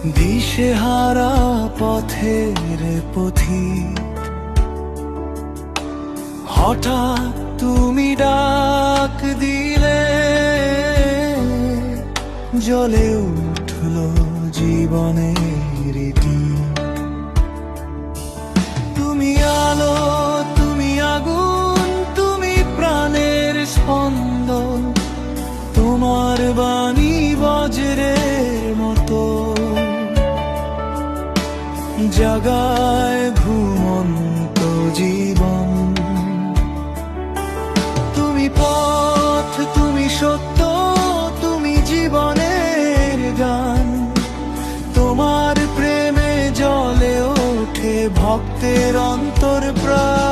দিশেহারা পথের পথিক, হঠাৎ তুমি ডাক দিলে, জ্বলে উঠল জীবনের দিক। তুমি আলো, তুমি আগুন, তুমি প্রাণের স্পন্দন, তোমার বাণী বজ্রের মতো জাগায় ঘুমন্ত জীবন। তুমি পথ, তুমি সত্য, তুমি জীবনের গান, তোমার প্রেমে জ্বলে ওঠে ভক্তের অন্তর প্রাণ।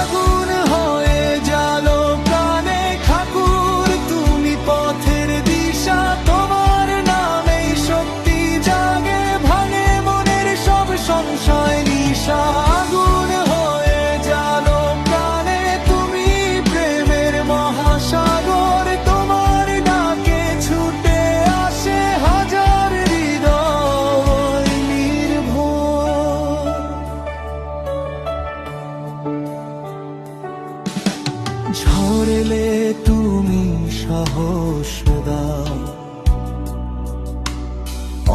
আগুন হয়ে জ্বালো প্রাণে ঠাকুর, তুমি পথের দিশা, তোমার নামেই শক্তি জাগে, ভাঙে মনের সব সংশয় নিশা। আগুন হয়ে জ্বালো প্রাণে, তুমি প্রেমের মহাসাগর, তোমার ডাকে ছুটে আসে হাজার হৃদয় নির্ভর। ঝরলে তুমি সাহস দাও,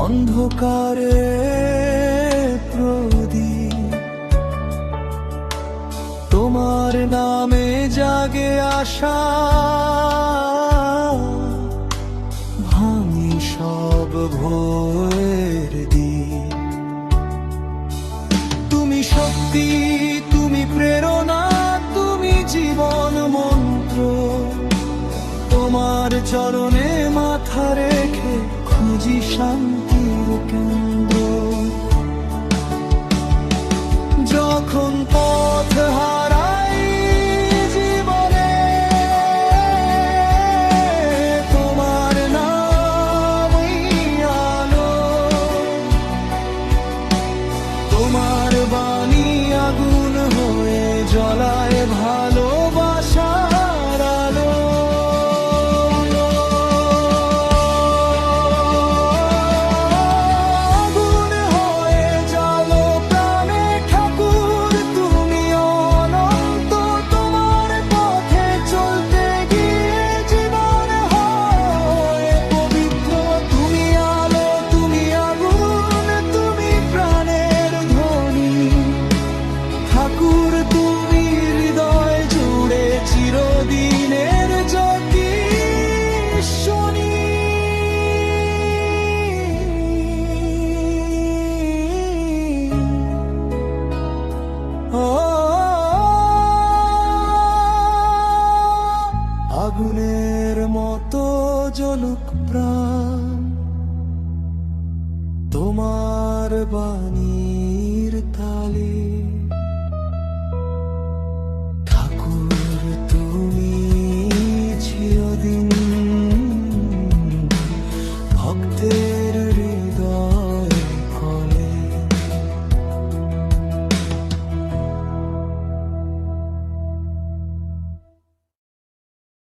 অন্ধকারে প্রদীপ, তোমার নামে জাগে আশা, ভাঙি সব ভয়ের দিক। তুমি শক্তি, তুমি প্রেরণা, তুমি জীবন মন্ত্র, তোমার চরণে মাথা রেখে খুঁজি শান্তির কেন্দ্র। যখন পথ হারাই জীবনে, তোমার নামই আলো, তোমার বাণী আগুন হয়ে জ্বলায় ভালোবাসার আলো। আগুন হয়ে জ্বালো প্রাণে ঠাকুর, তুমি অনন্ত, তোমার পথে চলতে গিয়ে জীবন হয় পবিত্র। তুমি আলো, তুমি আগুন, তুমি প্রাণের ধ্বনি, ঠাকুর তুমি হৃদয় জুড়ে চিরদিনের জ্যোতি শনি। আগুনের মতো জ্বলুক প্রাণ, তোমার বাণী